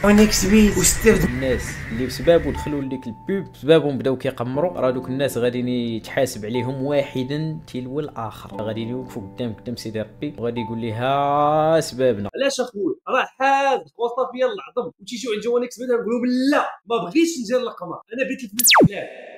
وينكس بيت واسترد الناس اللي بسبابو دخلوا لديك البوب بسبابهم بداو كيقمروا، راه دوك الناس غادي يتحاسب عليهم واحدا تلو الاخر، غادي يوقفوا قدام سيدي ربي وغادي يقول لي ها سبابنا. علاش اخويا راه حاد وصافيه العظم وتيجيو عند جوانكس بيت نقولوا لا ما بغيتش ندير القمر، انا بغيت الفلوس بلاد.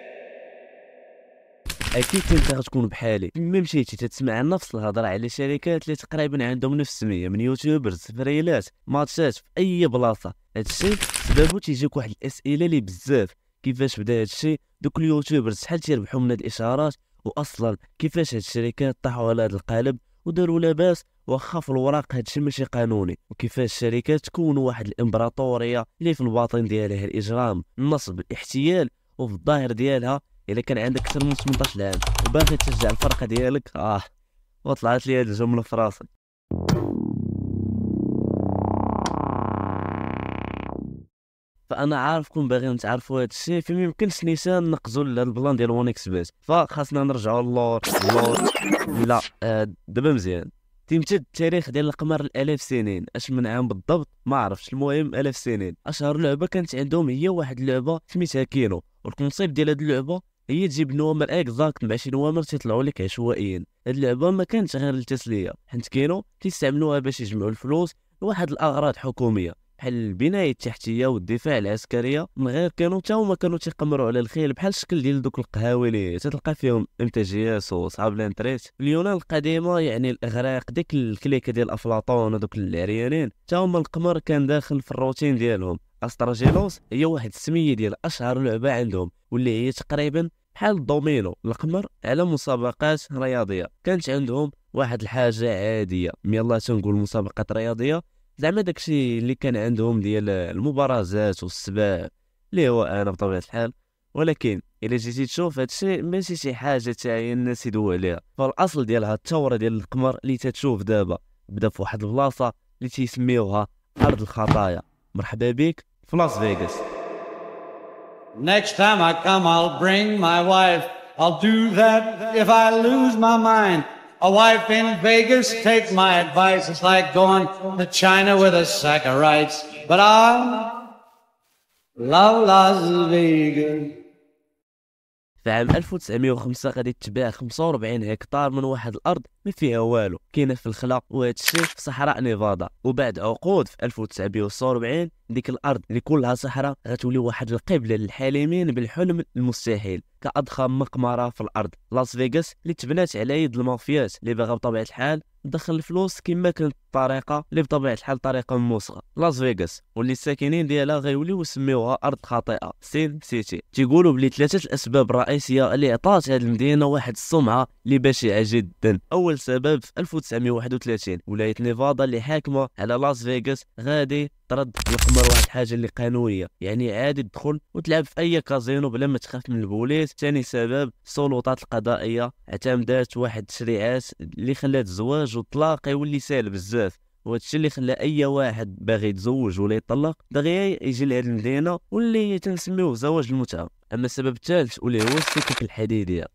اكيد انت غتكون بحالي فين مشيتي تتسمع نفس الهضره على شركات اللي تقريبا عندهم نفس السميه من يوتيوبرز فريلات ماتشات في اي بلاصه. هادشي سببو تيجيك واحد الاسئله اللي بزاف، كيفاش بدا هادشي، دوك اليوتيوبرز شحال تيربحوا من هاد الاشارات، واصلا كيفاش هاد الشركات طاحوا على هاد القالب وداروا لاباس واخا في الوراق هادشي ماشي قانوني، وكيفاش الشركات تكونوا واحد الامبراطوريه اللي في الباطن ديالها الاجرام النصب الاحتيال، وفي الظاهر ديالها الا كان عندك اكثر من 18 عام وباغي تشجع الفرقه ديالك وطلعت لي هاد الجمله في راسك. فانا عارفكم باغيين تعرفوا هاد الشيء، فما يمكنش نيشان نقزوا لهاد البلان ديال وانكس بيت، فخاصنا نرجعوا اللور. لا دابا مزيان تيمتد التاريخ ديال القمر الالاف سنين، اش من عام بالضبط ما عرفتش، المهم الاف سنين. اشهر لعبه كانت عندهم هي واحد اللعبه سميتها كينو، والكونسيبت ديال هاد اللعبه هي تجيب نوامر اكزاكت مع شي نوامر تيطلعوا لك عشوائيا. هاد اللعبه ما كانتش غير للتسليه، حيت كينو تيستعملوها باش يجمعوا الفلوس لواحد الاغراض حكوميه بحال البنايه التحتيه والدفاع العسكريه. من غير كانوا حتى هما كانوا تيقمروا على الخيل بحال الشكل ديال دوك القهاوي اللي تلقى فيهم امتجياس وصحاب الانتريت. في اليونان القديمه يعني الاغراق ديك الكليكه ديال افلاطون ودوك العريانين حتى هما القمر كان داخل في الروتين ديالهم. استراجيلوس هي واحد السميه ديال اشهر لعبه عندهم، واللي هي تقريبا بحال الدومينو القمر على مسابقات رياضيه. كانت عندهم واحد الحاجه عاديه، يلاه تنقول مسابقات رياضيه، زعما داكشي اللي كان عندهم ديال المبارزات والسباق اللي هو انا بطبيعه الحال. ولكن الا جيتي تشوف هادشي ماشي شي حاجه تاعي الناس يدووا عليها، فالاصل ديال هاد الثوره ديال القمر اللي تتشوف دابا بدا في واحد البلاصه اللي تيسميوها ارض الخطايا. مرحبا بك في لاس فيغاس. Next time I come, I'll bring my wife. I'll do that if I lose my mind. A wife in Vegas, take my advice. It's like going to China with a sack of rice. But I love Las Vegas. في عام 1905 غادي تباع 45 هكتار من واحد الارض ما فيها والو كاينه في الخلا، وهذا الشيء في صحراء نيفادا. وبعد عقود في 1949 ديك الارض اللي كلها صحراء غتولي واحد القبله للحالمين بالحلم المستحيل كاضخم مقمره في الارض، لاس فيغاس، اللي تبنات على يد المافيات اللي باغا بطبيعه الحال تدخل الفلوس كما كانت الطريقه اللي بطبيعه الحال طريقه موسخه. لاس فيغاس واللي الساكنين ديالها غيوليو يسميوها ارض خاطئه سين سيتي. تيقولوا بلي ثلاثه الاسباب الرئيسيه اللي عطات هذه المدينه واحد السمعه اللي بشعه جدا. اول سبب في 1931 ولايه نيفادا اللي حاكمه على لاس فيغاس غادي ترد القمر واحد الحاجه اللي قانونيه، يعني عادي تدخل وتلعب في اي كازينو بلا ما تخاف من البوليس. ثاني سبب السلطات القضائيه اعتمدات واحد التشريعات اللي خلات الزواج والطلاق يولي سهل بزاف، وهذا الشيء اللي خلى اي واحد باغي يتزوج ولا يطلق دغيا يجي لهاد المدينه واللي تنسميوه زواج المتعه. اما السبب الثالث واللي هو السكك الحديديه،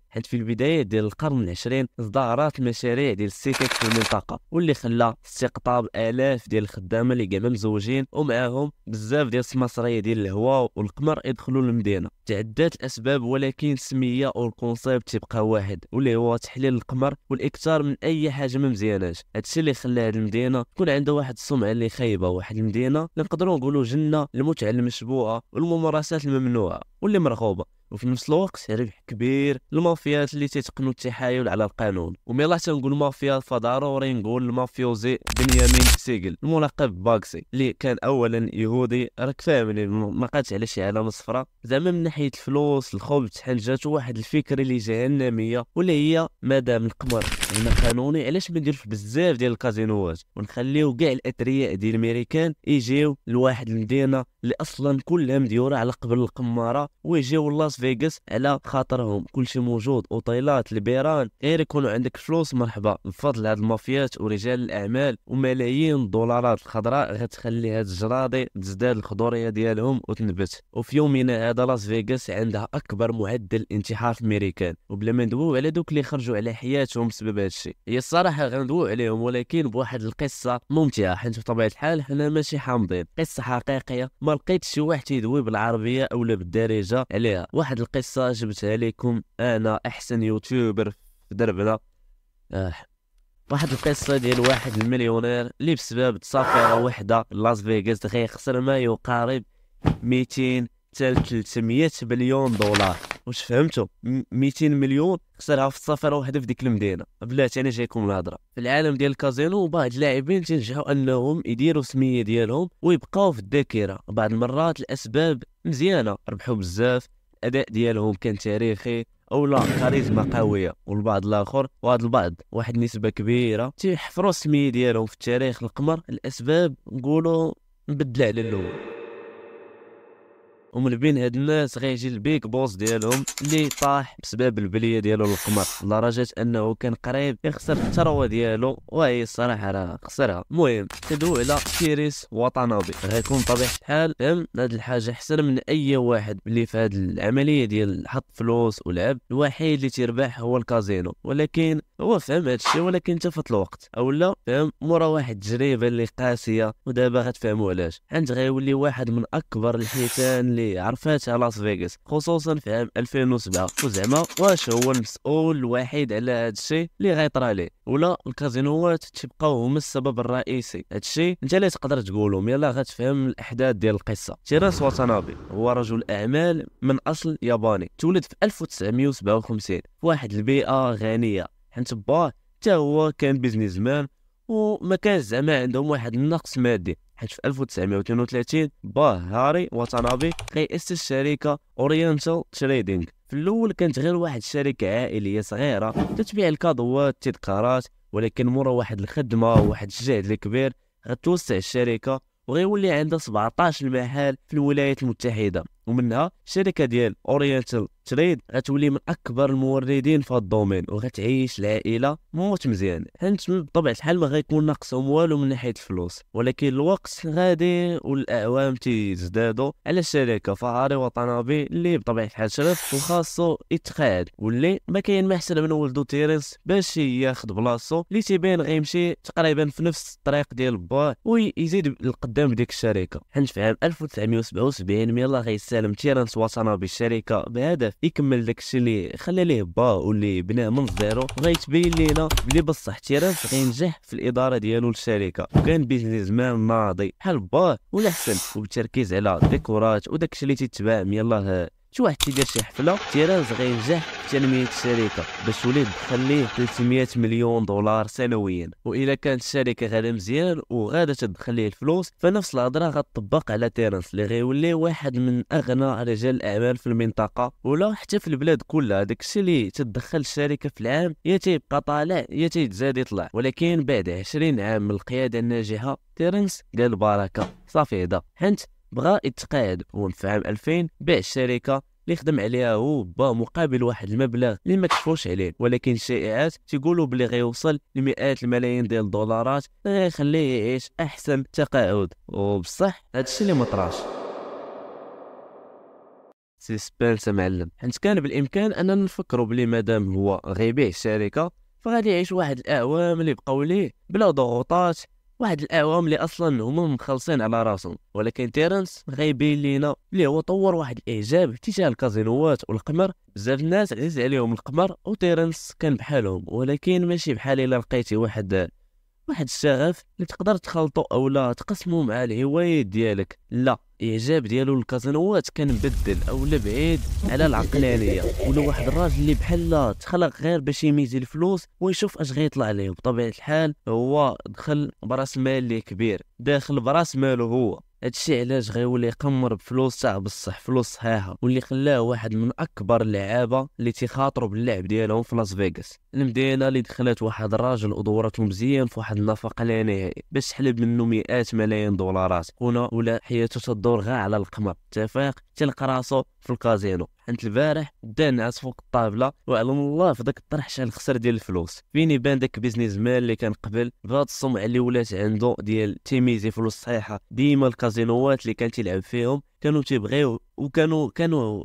حيت في البدايات ديال القرن العشرين ازدهرت المشاريع ديال السكك في المنطقه، واللي خلى استقطاب الاف ديال الخدامه اللي كاع مزوجين ومعاهم بزاف ديال السماسريه ديال الهواء والقمر يدخلوا للمدينه. تعدات الاسباب ولكن السميه والكونسيبت تيبقى واحد، واللي هو تحليل القمر والاكثار من اي حاجه ما مزياناش. هادشي اللي خلى هاد المدينه تكون عندها واحد السمعه اللي خايبه، واحد المدينه اللي نقدروا نقولوا جنه المتعه المشبوهه والممارسات الممنوعه واللي مرغوبه، وفي نفس الوقت ربح كبير للمافيات اللي تيتقنوا التحايل على القانون. وميلا تنقول مافيا فضروري نقول المافيوزي بنيامين سيغل الملقب باكسي، اللي كان اولا يهودي، راك فاهم اللي ما قاتش على شي علامه صفراء، زعما من ناحيه الفلوس الخبز حل جاتو واحد الفكره اللي جهنميه، واللي هي مادام القمر هنا قانوني علاش ما نديروش بزاف ديال الكازينوات ونخليو كاع الاثرياء ديال الامريكان يجيو لواحد المدينه اللي اصلا كلها مديوره على قبل القماره ويجيو لاس فيغاس على خاطرهم كلشي موجود، اوطيلات، البيران، غير يكونوا عندك فلوس مرحبا. بفضل هاد المافيات ورجال الاعمال وملايين الدولارات الخضراء غتخلي هاد الجراضي تزداد الخضوريه ديالهم وتنبت. وفي يومنا هذا لاس فيغاس عندها اكبر معدل انتحار في امريكان، وبلا ما ندويو على دوك اللي خرجوا على حياتهم بسبب هاد الشيء. هي الصراحه غندويو عليهم ولكن بواحد القصه ممتعه، حيت بطبيعه الحال حنا ماشي حامضين، قصه حقيقيه ما لقيتش شي واحد تيدوي بالعربيه اولا بالدارجه عليها. واحد القصه جبتها لكم انا احسن يوتيوبر في دربنا. واحد القصه ديال واحد المليونير اللي بسبب تسافر وحده لاس فيغاس غيخسر ما يقارب 200 حتى 300 مليون دولار. واش فهمتوا؟ 200 مليون خسرها في السفره واحده في ديك المدينه. بلاتي انا جايكم الهضره. في العالم ديال الكازينو بعض اللاعبين تنجحوا انهم يديروا سميه ديالهم ويبقاو في الذاكره. بعض المرات الاسباب مزيانه، ربحوا بزاف، الاداء ديالهم كان تاريخي، او لا كاريزما قويه. والبعض الاخر وهذا البعض واحد النسبه كبيره تيحفروا السميه ديالهم في التاريخ القمر. الاسباب نقولوا نبدل على الاول. ومن بين هاد الناس غيجي البيك بوس ديالهم اللي طاح بسبب البليه ديالو للقمر، لدرجه انه كان قريب يخسر الثروه ديالو، وهي الصراحه راه خسرها. المهم تدوي على تيريس واتانابي. غيكون طبيعه الحال فهم هاد الحاجه احسن من اي واحد اللي في هاد العمليه ديال حط فلوس ولعب. الوحيد اللي تيربح هو الكازينو، ولكن هو فهم هاد الشيء ولكن تفت الوقت اولا فهم مورا واحد التجربه اللي قاسيه. ودابا غتفهموا علاش، حيت غيولي واحد من اكبر الحيتان اللي عرفاتها لاس فيغاس، خصوصا في عام 2007. وزعما واش هو المسؤول الوحيد على هذا الشيء اللي غيطرى ليه، ولا الكازينوات تبقاو هما السبب الرئيسي؟ هذا الشيء انت اللي تقدر تقولهم. يلا غتفهم الاحداث ديال القصه. تيراس واتانابي هو رجل اعمال من اصل ياباني، تولد في 1957 في واحد البيئه غنيه، حيت باه حتى هو كان بيزنسمان وما كان زعما عندهم واحد النقص مادي. حيت في 1932 باه هاري واتانابي كيأسس شركه اورينتال تريدينغ. في الاول كانت غير واحد الشركه عائليه صغيره تتبيع الكادوات التذكارات، ولكن مورا واحد الخدمه وواحد الجهد الكبير غتوسع الشركه وغيولي عندها 17 محل في الولايات المتحده. ومنها الشركه ديال اورينتال تريد غتولي من اكبر الموردين في هذا الدومين، وغتعيش العائله موت مزيان، حيت بطبيعه الحال ما غيكون ناقصهم والو من ناحيه الفلوس. ولكن الوقت غادي والاعوام تيزدادوا على الشركه. فهاري واتانابي اللي بطبيعه الحال شرف وخاصو يتقاعد، واللي ما كاين ما احسن من ولدو تيرنس باش ياخذ بلاصتو، اللي تيبان غيمشي تقريبا في نفس الطريق ديال باه ويزيد للقدام بديك الشركه. حيت في عام 1977 يلاه غيسالم تيرنس واتانابي الشركه بهدف يكمل داكشي اللي خلى ليه باه واللي بناه من الزيرو. غيتبين لينا بلي بصح تيرنس غينجح في الاداره ديالو للشركه، وكان بيزنسمان ناضي بحال باه ولا احسن، وبالتركيز على الديكورات وداكشي اللي تيتباع. يلاه شي واحد تيدير شي حفله تيرنس غينجح في تنميه الشركه باش ولي دخل ليه 300 مليون دولار سنويا. واذا كانت الشركه غادا مزيان وغادا تدخل ليه الفلوس، فنفس الهضره غتطبق على تيرنس اللي غيولي واحد من اغنى رجال الاعمال في المنطقه ولا حتى في البلاد كلها. داكشي اللي تدخل الشركه في العام يا تيبقى طالع يا تيتزاد يطلع. ولكن بعد 20 عام من القياده الناجحه تيرنس قال بركه صافي هدا، حيت بغى يتقاعد. وفي عام 2000 باع الشركه اللي خدم عليها هو با مقابل واحد المبلغ اللي ما كشفوش عليه، ولكن الشائعات تيقولوا بلي غيوصل لمئات الملايين ديال الدولارات اللي غيخليه يعيش احسن تقاعد. وبصح هادشي اللي ما طراش. سيسبانس معلم، حيت كان بالامكان اننا نفكروا بلي مادام هو غيبيع الشركه فغادي يعيش واحد الاعوام اللي بقاو ليه بلا ضغوطات، واحد الاعوام اللي اصلا هما مخلصين على راسهم. ولكن تيرنس غيبين لينا اللي هو طور واحد الاعجاب تجاه الكازينوات والقمر. بزاف الناس عزيز عليهم القمر وتيرنس كان بحالهم، ولكن ماشي بحال الا لقيتي واحد الشغف اللي تقدر تخلطو اولا تقسمو مع الهوايات ديالك. لا، الاعجاب ديالو للكازينوات كان مبدل اولا بعيد على العقلانيه، ولا واحد الراجل اللي بحال تخلق غير باش يميزي الفلوس ويشوف اش غيطلع ليه. بطبيعه الحال هو دخل براس مال اللي كبير، داخل براس مالو هو. هادشي علاش غيولي يقمر بفلوس تاع بصح فلوس صحيحه، واللي خلاه واحد من اكبر اللعابه اللي تيخاطروا باللعب ديالهم في لاس فيغاس. المدينه اللي دخلت واحد الراجل ودورته مزيان في واحد النفق لا نهائي باش تحلب منه مئات ملايين دولارات، هنا ولا حياته تدور غير على القمر. اتفاق تلقى راسو في الكازينو. حنت البارح دا نعس فوق الطابله وعلم الله في داك الطرح شحال خسر ديال الفلوس. فين يبان داك بيزنس مان اللي كان قبل بهاد السمعه اللي ولات عنده ديال تيميزي فلوس صحيحه. ديما الكازينوات اللي كان تيلعب فيهم كانوا تيبغيو وكانوا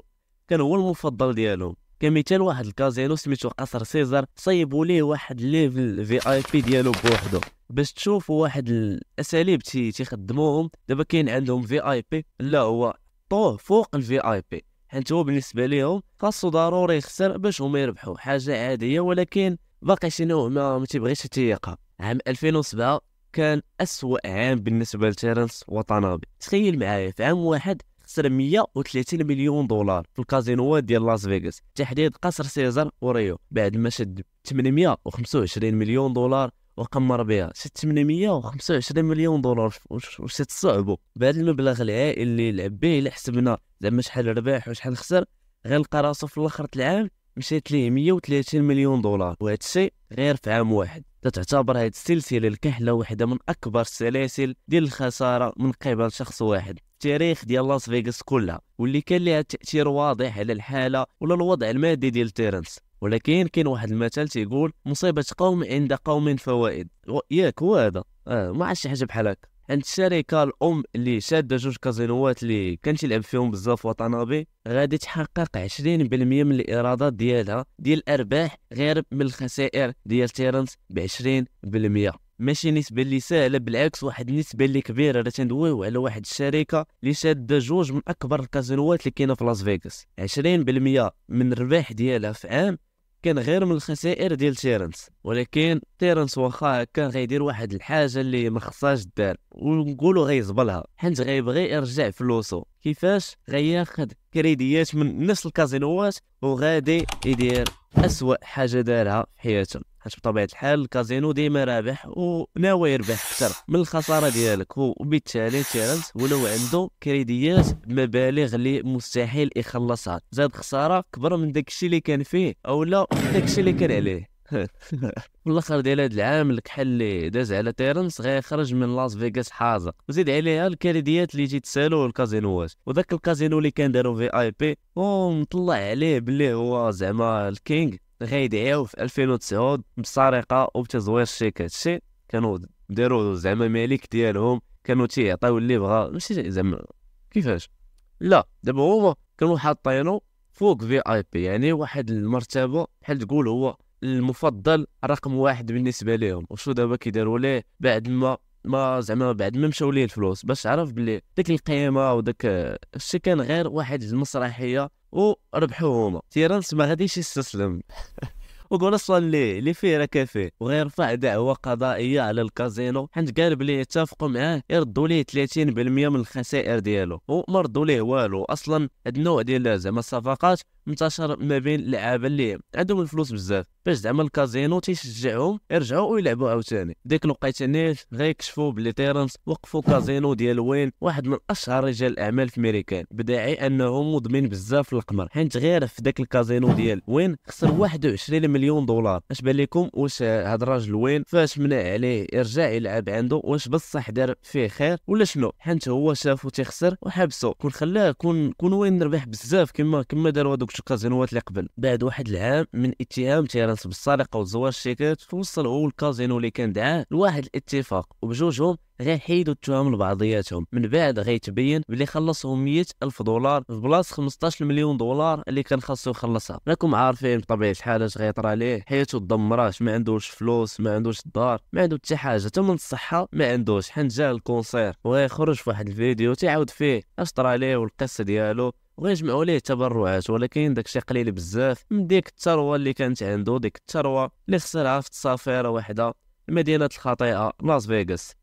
هو المفضل ديالهم. كمثال واحد الكازينو سميتو قصر سيزار صيبوا ليه واحد ليفل في اي بي ديالو بوحدو باش تشوفوا واحد الاساليب تيخدموهم. دابا كاين عندهم في اي بي، لا هو طوه فوق الفي اي بي، حيت هو بالنسبه ليهم خاصو ضروري يخسر باش هما يربحوا. حاجه عاديه ولكن باقي شي نوع ما تيبغيش يتيقها. عام 2007 كان أسوأ عام بالنسبه لتيرنس وطنابي. تخيل معايا في عام واحد خسر 130 مليون دولار في الكازينوات ديال لاس فيغاس، تحديد قصر سيزار وريو، بعد ما شد 825 مليون دولار وقمر بها 825 مليون دولار. واش تصعبوا بهذا المبلغ الهائل اللي لعب به؟ الا حسبنا زعما شحال ربح وشحال خسر، غيلقى راسو في الاخر العام مشات ليه 130 مليون دولار، وهذا الشيء غير في عام واحد. تعتبر هذه السلسله الكحله واحده من اكبر السلاسل ديال الخساره من قبل شخص واحد في التاريخ ديال لاس فيغاس كلها، واللي كان لها تاثير واضح على الحاله ولا الوضع المادي ديال تيرنس. ولكن كاين واحد المثل تيقول مصيبه قوم عند قوم فوائد، ياك هو هذا. ما عرفتش شي حاجه بحال هكا. عند الشركه الام اللي شاده جوج كازينوات اللي كان تيلعب فيهم بزاف وطنابي، غادي تحقق 20% من الايرادات ديالها ديال الارباح غير من الخسائر ديال تيرنس ب 20%. ماشي نسبه اللي سهله، بالعكس واحد النسبه اللي كبيره. راه تندويو على واحد الشركه اللي شاده جوج من اكبر الكازينوات اللي كاينه في لاس فيغاس. 20% من الربح ديالها في عام كان غير من الخسائر ديال تيرنس. ولكن تيرنس واخا كان غيدير واحد الحاجه اللي ما خصهاش دار ونقولوا غيزبلها، حيت غيبغي يرجع فلوسه. كيفاش؟ غياخد كريديات من نفس الكازينوات وغادي يدير اسوأ حاجه دارها في حياته. حيت بطبيعه الحال الكازينو ديما رابح وناوي يربح اكثر من الخساره ديالك، وبالتالي تيرنس ولو عنده كريديات بمبالغ اللي مستحيل يخلصها، زاد خساره كبر من داكشي اللي كان فيه اولا داكشي اللي كان عليه. في الاخر ديال هذا العام الكحل اللي داز على تيرنس غيخرج من لاس فيغاس حاضر، وزيد عليها الكريديات اللي تيتسالوا الكازينوات. وداك الكازينو اللي كان داروا في اي بي ومطلع عليه باللي هو زعما الكينغ، غيدعيو في 2009 بسرقه وبتزوير الشيكات. شي كانوا داروا زعما مالك ديالهم، كانوا تيعطيو اللي بغا، ماشي زعما كيفاش. لا دابا هما كانوا حاطينو فوق في اي بي، يعني واحد المرتبه بحال تقول هو المفضل رقم واحد بالنسبه لهم. وشو دابا كيداروا ليه بعد ما زعما بعد ما مشاو ليه الفلوس؟ باش عرف بلي ديك القيمه وداك الشيء كان غير واحد المسرحيه وربحوا هما. تيرنس ما غاديش يستسلم وقال اصلا اللي فيه راه كافيه، وغيرفع دعوه قضائيه على الكازينو، حيت قال بلي يتفقوا معاه يردوا ليه 30% من الخسائر ديالو، وما ردوا ليه والو. اصلا هاد النوع ديال زعما الصفقات منتشر ما بين اللعابه اللي عندهم الفلوس بزاف، باش زعما الكازينو تيشجعهم يرجعوا ويلعبوا عاوتاني. ديك الوقيته نيت غيكشفوا بلي تيرنس وقفوا كازينو ديال وين، واحد من اشهر رجال الاعمال في امريكان، بداعي انه مدمن بزاف للقمر، حيت غير في داك الكازينو ديال وين خسر 21 مليون دولار. اش بان لكم؟ واش هاد الراجل وين فاش منع عليه يرجع يلعب عنده، واش بصح دار فيه خير ولا شنو؟ حيت هو شافو تيخسر وحبسو، كون خلاه كون وين نربح بزاف كما داروا هذوك الكازينوات اللي قبل. بعد واحد العام من اتهام تيرنس بالسرقه وزوار الشيكات، توصل هو الكازينو اللي كان دعاه لواحد الاتفاق، وبجوجهم غيحيدوا التهم لبعضياتهم. من بعد غيتبين بلي خلصهم 100,000 دولار في بلاص 15 مليون دولار اللي كان خاصو يخلصها. راكم عارفين بطبيعه الحال اش غيطرى ليه، حياته تدمرات، ما عندوش فلوس، ما عندوش الدار، ما عنده حتى حاجه، حتى من الصحه ما عندوش، حيت جا الكونسير وغيخرج في واحد الفيديو تيعاود فيه اش طرى ليه والقصه ديالو، وغيجمعوا ليه تبرعات. ولكن داكشي قليل بزاف من ديك الثروه اللي كانت عنده، ديك الثروه اللي خسرها في تصافيره واحده مدينه الخطيئه لاس فيغاس.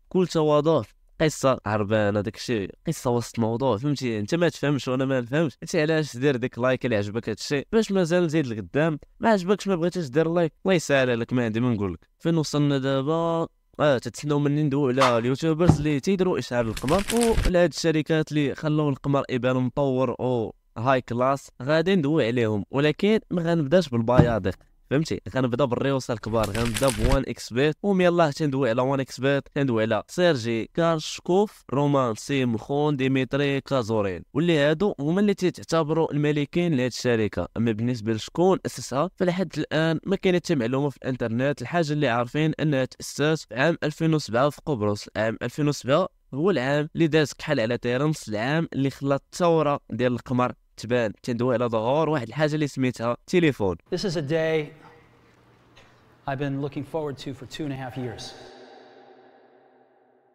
كل تواضع قصه عربانه، داكشي قصه وسط موضوع، فهمتي؟ انت ما تفهمش وانا ما نفهمش، انت علاش دير ديك لايك اللي عجبك هادشي، باش مازال نزيد لقدام. ما عجبكش ما بغيتيش دير لايك، الله يسهل لك، ما عندي ما نقول لك. فين وصلنا دابا؟ تتسناو مني ندوي على اليوتيوبرز اللي تيديروا اشعار القمر، وعلى هاد الشركات اللي خلاو القمر يبان مطور او هاي كلاس، غادي ندوي عليهم. ولكن ما غنبداش بالبياض، فهمتي. غنبدا بالريوسه الكبار، غنبدا بوان اكس بيت. يلاه تندوي على وان اكس بيت، تندوي على سيرجي كارشكوف، رومان سيمخون، ديمتري كازورين، واللي هادو هما اللي تعتبروا الملكين لهاد الشركه. اما بالنسبه لشكون اسسها فلحد الان ما كاينه حتى معلومه في الانترنت. الحاجه اللي عارفين انها تاسست في عام 2007 في قبرص. عام 2007 هو العام اللي داز كحل على تيرنس، العام اللي خلى الثوره ديال القمر تبان. تندوي على ظهور واحد الحاجه اللي سميتها تليفون. This is a day I've been looking forward to for 2.5 years.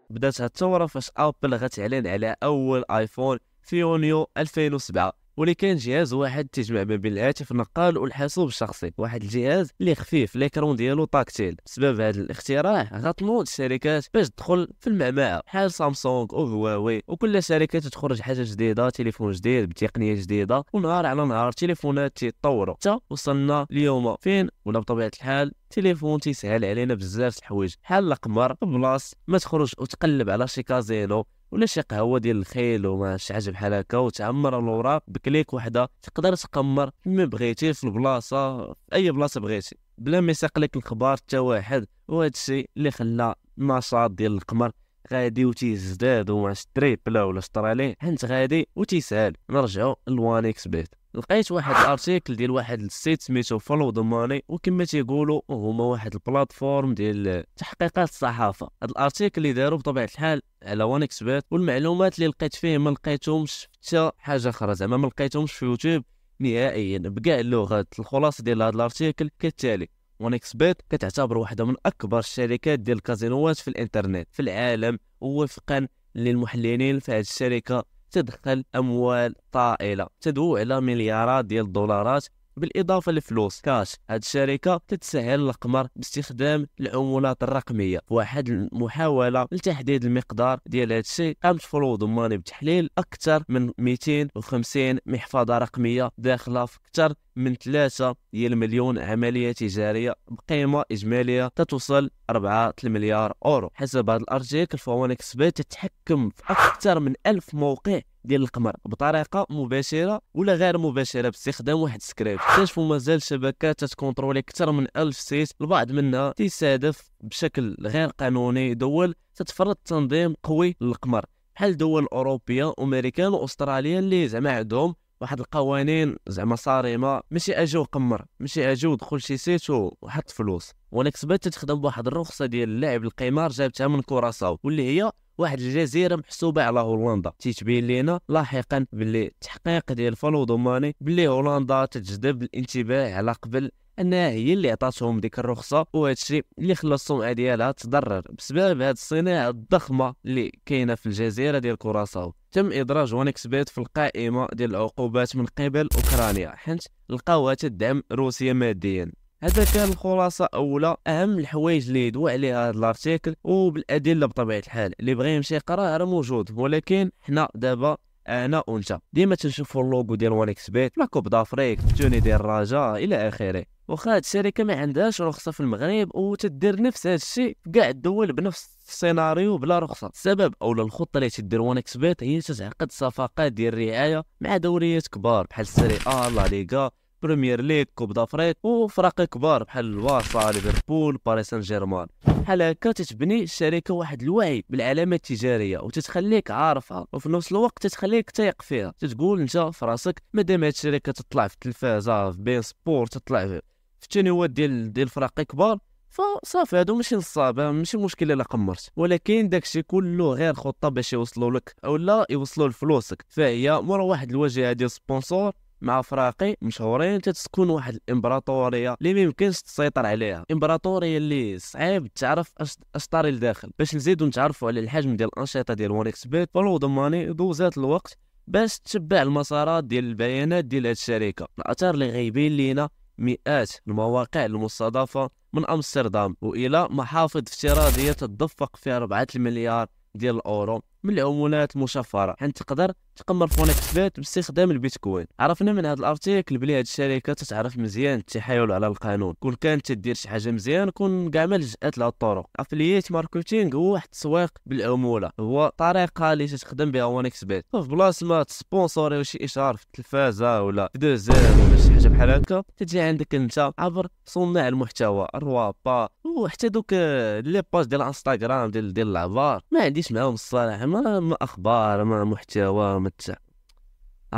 بدات هاد الثوره فاش ابل غتعلن على اول ايفون في يونيو 2007، واللي كان جهاز واحد تجمع ما بين الهاتف النقال والحاسوب الشخصي. واحد الجهاز اللي خفيف، ليكرون ديالو طاكتيل. بسبب هذا الاختراع غتنوض الشركات باش تدخل في المعمعه بحال سامسونج وهواوي، وكل شركه تخرج حاجه جديده، تليفون جديد بتقنيه جديده، ونهار على نهار تليفونات تيطوروا حتى وصلنا اليوم فين ولا بطبيعه الحال تليفون تيسهل علينا بزاف الحوايج، بحال القمر بلاص ما تخرج وتقلب على شي كازينو ولا شي قهوه ديال الخيل وما شي حاجه بحال هكا وتعمر الاوراق بكليك وحده. تقدر تقمر فيما بغيتي في البلاصه، في اي بلاصه بغيتي، بلا ما يساق لك الخبار حتى واحد. وهذا الشيء اللي خلى النشاط ديال القمر غادي وتيزداد، وما شري بلا ولا شطر عليه حنت غادي وتيسهل. نرجعوا لوان اكس بيت. لقيت واحد الارتيكل ديال واحد السيت سميتو فولو ذا ماني، وكما تيقولوا هما واحد البلاتفورم ديال تحقيقات الصحافه. هذا الارتيكل اللي داروا بطبيعه الحال على وان اكس بيت، والمعلومات اللي لقيت فيه ما لقيتهمش حتى حاجه اخرى، زعما ما لقيتهمش في يوتيوب نهائيا بكاع اللغات. الخلاصه ديال هذا الارتيكل كالتالي: وان اكس بيت كتعتبر واحده من اكبر الشركات ديال الكازينوات في الانترنت في العالم، ووفقا للمحللين فهاد الشركه تدخل اموال طائله تدعو على مليارات ديال الدولارات بالاضافه لفلوس كاش. هاد الشركه تتسهل القمر باستخدام العملات الرقميه. واحد المحاوله لتحديد المقدار ديال هاد الشيء، قامت فولو ذا ماني بتحليل اكثر من 250 محفظه رقميه داخله في اكثر من 3 مليون عمليه تجاريه بقيمه اجماليه تتوصل 4 مليار اورو. حسب هذا الارتيكل فوان اكس بيت تتحكم في اكثر من 1000 موقع ديال القمر بطريقه مباشره ولا غير مباشره باستخدام واحد السكريبت. اكتشفوا مازال شبكات تتكونترولي اكثر من 1000 سيت، البعض منها تستهدف بشكل غير قانوني دول تتفرض تنظيم قوي للقمر، بحال دول اوروبيه وامريكان واستراليا اللي زعما عندهم واحد القوانين زعما صارمه، ماشي اجيو قمر، ماشي اجيو دخل شي سيت وحط فلوس. ونكس بيت تخدم بواحد الرخصه ديال اللعب القمار جابتها من كوراساو، واللي هي واحد الجزيره محسوبه على هولندا. تيتبين لينا لاحقا باللي التحقيق ديال فولو ذا ماني باللي هولندا تجذب الانتباه على قبل انها هي اللي عطاتهم ديك الرخصه، وهذا الشيء اللي خلى السمعه ديالها تضرر بسبب هذه الصناعه الضخمه اللي كاينه في الجزيره ديال كوراساو. تم ادراج وانكس بيت في القائمه ديال العقوبات من قبل اوكرانيا حيت لقاوها تدعم روسيا ماديا. هذا كان الخلاصه اولا اهم الحوايج اللي يدوى عليها هذا الارتيكل، وبالادله بطبيعه الحال اللي بغى يمشي يقرا راه موجود. ولكن حنا دابا انا وانت ديما تنشوفوا اللوغو ديال وانكس بيت، لا كوب دافريك، التوني ديال الرجاء الى اخره. واخا هاد الشركه ما عندهاش رخصه في المغرب وتدير نفس هذا الشيء في كاع الدول بنفس السيناريو بلا رخصه. السبب اولا الخطه اللي تدير وانكس بيت هي تتعقد صفقات ديال الرعايه مع دوريات كبار بحال السيري ا، لا ليغا، بريمير ليغ، كوب دافريك، وفرق كبار بحال البارسا، ليفربول، باريس سان جيرمان. بحال هكا تتبني الشركه واحد الوعي بالعلامات التجاريه وتتخليك عارفها، وفي نفس الوقت تتخليك تايق فيها. تتقول انت في راسك مادام هاد الشركه تطلع في التلفازه، في بين سبور، تطلع في التنوات ديال فرق كبار، فصافي هادو ماشي نصابه، ماشي مشكله الا قمرت. ولكن داكشي كله غير خطه باش يوصلوا لك اولا يوصلوا لفلوسك. فهي مورا واحد الواجهه ديال سبونسور مع فراقي مشهورين تتكون واحد الامبراطوريه اللي ما يمكنش تسيطر عليها، امبراطوريه اللي صعيب تعرف اش طاري لداخل. باش نزيدو نتعرفوا على الحجم ديال الانشطه ديال وانكس بيت، فولو ذا ماني دوزات الوقت باش تتبع المسارات ديال البيانات ديال هاد الشركه. الاثار اللي غايبين لينا مئات المواقع المستضافه من امستردام والى محافظ افتراضيه تدفق فيها 4 مليار ديال الاورو من العملات المشفره، حيت تقدر تقمر في اونكس بيت باستخدام البيتكوين. عرفنا من هذا الارتيكل بلي هاد الشركه تتعرف مزيان التحايل على القانون. كون كانت تدير شي حاجه مزيان كون كاع ما لجأت لها الطرق. افلييت ماركتينغ هو واحد التسويق بالعموله، هو طريقه اللي تخدم بها اونكس بيت. في بلاصه ما تسبونسوري شي اشهار في التلفازه ولا في دوزام ولا شي حاجه بحال هكا، تجي عندك انت عبر صناع المحتوى الروابا وحتى دوك لي باج ديال انستغرام ديال العبار. ما عنديش معاهم الصراحه، ما اخبار ما محتوى ما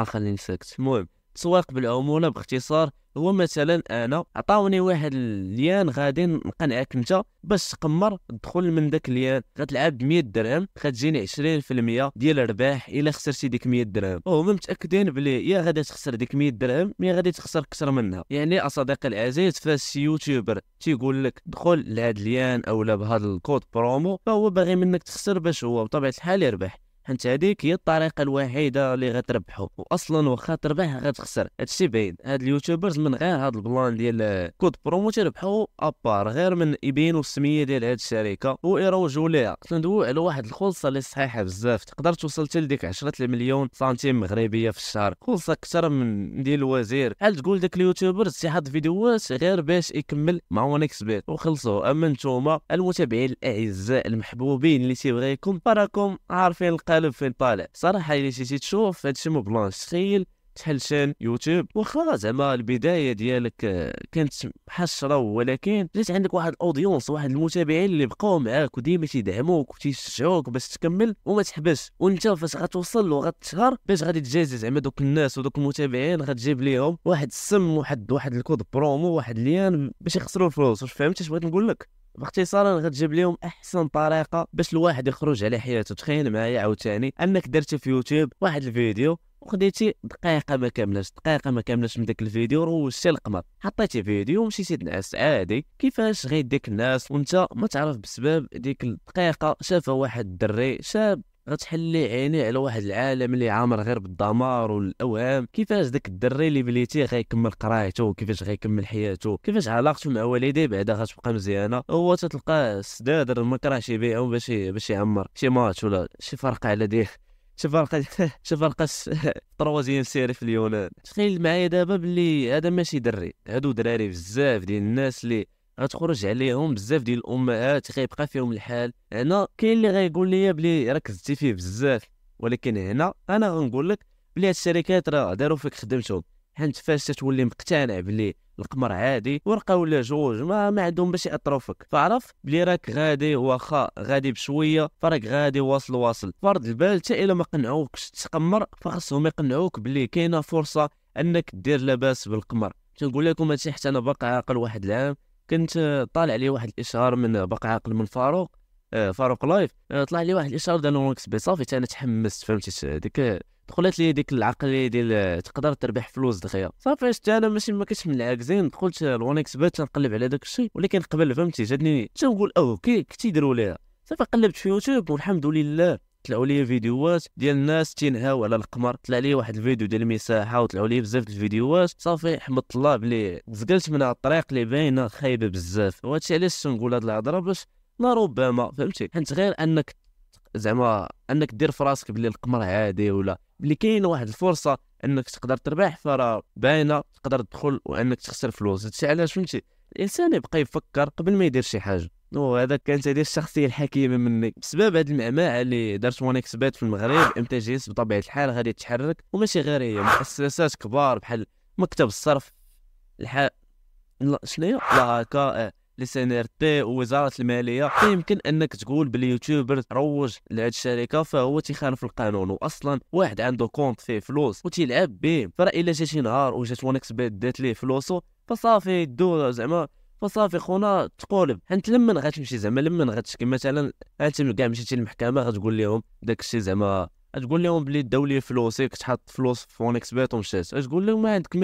خليني ساكت. المهم التسويق بالعموله باختصار هو مثلا انا عطاوني واحد الليان غادي نقنعك انت باش تقمر تدخل من داك الليان، غتلعب ب 100 درهم غتجيني 20% ديال الرباح الا خسرتي ديك 100 درهم، وهما متاكدين بلي يا غادي تخسر ديك 100 درهم يا غادي تخسر اكثر منها. يعني اصدقائي العزيز فاش شي يوتيوبر تيقول لك دخل لهاد الليان اولا بهذا الكود برومو فهو باغي منك تخسر باش هو بطبيعه الحال يربح، حيت هذيك هي الطريقه الوحيده اللي غتربحوا، واصلا واخا تربح غتخسر. هادشي باين. هاد اليوتيوبرز من غير هاد البلان ديال كود برومو تيربحوا ابار غير من يبينوا السميه ديال هاد الشركه ويروجوا ليها. ندويو على واحد الخلصه اللي صحيحه بزاف، تقدر توصل حتى لديك 10 مليون سنتيم مغربيه في الشهر، خلصه اكثر من ديال الوزير. بحال تقول داك اليوتيوبرز تيحط فيديوهات غير باش يكمل مع اونكس بيت وخلصوا. اما نتوما المتابعين الاعزاء المحبوبين اللي تيبغيكم راكم عارفين القالب فين طالع. صراحه الا جيتي تشوف هادشي مو بلانش، تخيل تحل شان يوتيوب واخا زعما البدايه ديالك كانت محشره، ولكن جات عندك واحد الاودينس، واحد المتابعين اللي بقاو معاك وديما تيدعموك وتيشجعوك باش تكمل وما تحبس. وانت فاش غتوصل وغتشهر باش غادي تجازي زعما دوك الناس ودوك المتابعين، غتجيب ليهم واحد السم واحد الكود برومو واحد ليان باش يخسروا الفلوس. واش فهمتي اش بغيت نقول لك؟ باختصار غتجيب لهم احسن طريقه باش الواحد يخرج على حياته. تخيل معايا عاوتاني انك درتي في يوتيوب واحد الفيديو وخديتي دقيقه ما كاملاش من داك الفيديو روجتي القمر، حطيتي فيديو ومشيتي تنعس عادي. كيفاش غيديك الناس وانت ما تعرف بسبب ديك الدقيقه شافها واحد الدري شاب غتحلي عيني على واحد العالم اللي عامر غير بالدمار والاوهام. كيفاش داك الدري اللي بليتيه غيكمل قرايته، كيفاش غيكمل حياته، كيفاش علاقته مع والديه بعدا غتبقى مزيانه. هو تتلقاه السدادر ما كرهش يبيعهم باش يعمر شي ماتش ولا شي فرقه على ديه شي فرقه طروازيام سيري في اليونان. تخيل معايا دابا بلي هذا ماشي دري، هادو دراري بزاف ديال الناس اللي غتخرج عليهم بزاف ديال الامهات غيبقى فيهم الحال. هنا كاين اللي غيقول لي بلي ركزتي فيه بزاف، ولكن هنا انا غنقول لك بلي هاد الشركات راه داروا فيك خدمتهم. حيت فاش تتولي مقتنع بلي القمر عادي ورقه ولا جوج ما عندهم باش ياثروا فيك، فعرف بلي راك غادي واخا غادي بشويه فراك غادي واصل. فرض البال حتى الا ما قنعوكش تقمر فخصهم يقنعوك بلي كاينه فرصه انك دير لاباس بالقمر. تنقول لكم هادشي حتى انا باقي عاقل. واحد العام كنت طالع لي واحد الاشهار من باقي عاقل من فاروق لايف، طلع لي واحد الاشهار ديال اونكس بي. صافي انا تحمست، فهمتي ديك دخلت لي ديك العقليه ديال تقدر تربح فلوس دغيا. صافي شفت انا ماشي ما كنتش من العاكزين، دخلت لونكس بيت تنقلب على داك الشيء. ولكن قبل فهمتي جاتني تنقول اوكي كيديروا ليها. صافي قلبت في يوتيوب والحمد لله طلعوا لي فيديوهات ديال الناس تينهاو على القمر. طلع لي واحد الفيديو ديال المساحه وطلعوا لي بزاف د الفيديوهات. صافي حمدت الله بلي زقلت من هاد الطريق اللي باينه خايبه بزاف. وهادشي علاش تنقول هاد الهضره باش لا ربما فهمتي، حيت غير انك زعما انك دير في راسك بلي القمر عادي ولا بلي كاين واحد الفرصه انك تقدر تربح فراه باينه تقدر تدخل وانك تخسر فلوس. هادشي علاش فهمتي الانسان يبقى يفكر قبل ما يدير شي حاجه. وهذا كانت هذه الشخصيه الحكيمه مني. بسبب هذه المعمعه اللي دارت اونكس بيت في المغرب، ام تي جي اس بطبيعه الحال غادي تتحرك، وماشي غير هي، مؤسسات كبار بحال مكتب الصرف لا شنو هي لا هكا لسنرتي ووزاره الماليه. يمكن انك تقول بلي يوتيوبر روج لهاد الشركه فهو تيخالف القانون، واصلا واحد عنده كونت فيه فلوس وتيلعب به، فراه الا جا شي نهار وجات اونكس بيت دات ليه فلوسو فصافي دو زعما فصافي خونا تقولب. حيت لمن غتمشي زعما لمن غتشكي مثلا انت كاع مشيتي للمحكمه غتقول لهم داك الشيء زعما تقول لهم بلي داو لي فلوسك تحط فلوس في اونكس بيت ومشات، تقول لهم ما عندك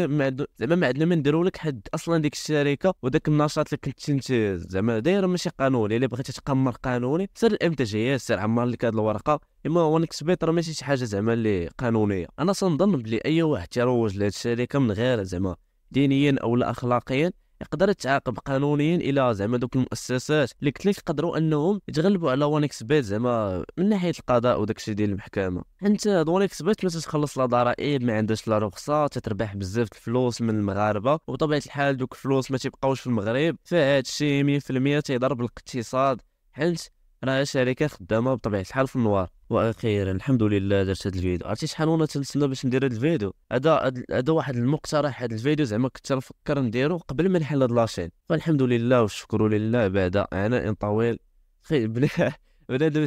زعما ما عندنا ما نديروا لك حد اصلا ديك الشركه وداك النشاط اللي كنت انت زعما داير ماشي قانوني. الا بغيتي تقمر قانوني سير الام تي جي اس، سير عمر لك هاد الورقه. اما اونكس بيت راه ماشي شي حاجه زعما اللي قانونيه. انا تنظن بلي اي واحد تيروج لهاد الشركه من غير زعما دينيا او لا اخلاقيا يقدر يتعاقب قانونيا الى زعما دوك المؤسسات اللي قلت لك يقدروا انهم يتغلبوا على 1xBet زعما من ناحيه القضاء وداكشي ديال المحكمه. حيت 1xBet ما تتخلص لا ضرائب، ما عندهاش لا رخصه، تتربح بزاف الفلوس من المغاربه، وبطبيعه الحال دوك الفلوس ما تيبقاوش في المغرب، فهاد الشيء 100% تيضرب الاقتصاد، حيت راه شركات خدامه بطبيعه الحال في النوار. واخيرا الحمد لله درت هذا الفيديو. عرفتي شحال وانا تنتسنى باش ندير هذا الفيديو؟ هذا واحد المقترح، هذا الفيديو زعما كنت نفكر نديرو قبل ما نحل هاد لاشين، فالحمد لله والشكر لله بعد عناء طويل. بنادم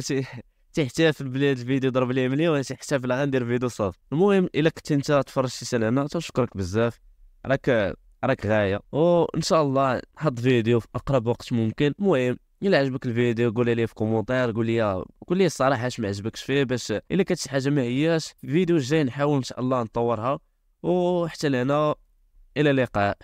تحتفل بلي هذا الفيديو ضرب لي مليون، تحتفل غندير فيديو صافي. المهم الا كنت انت تفرجتي حتى هنا تشكرك بزاف، راك غايه، وان شاء الله نحط فيديو في اقرب وقت ممكن. المهم الا عجبك الفيديو قول لي في كومونتير، قول لي الصراحه اش ما عجبكش فيه، باش الا كانت شي حاجه ما هياش الفيديو الجاي نحاول ان شاء الله نطورها. وحتى لهنا الى اللقاء.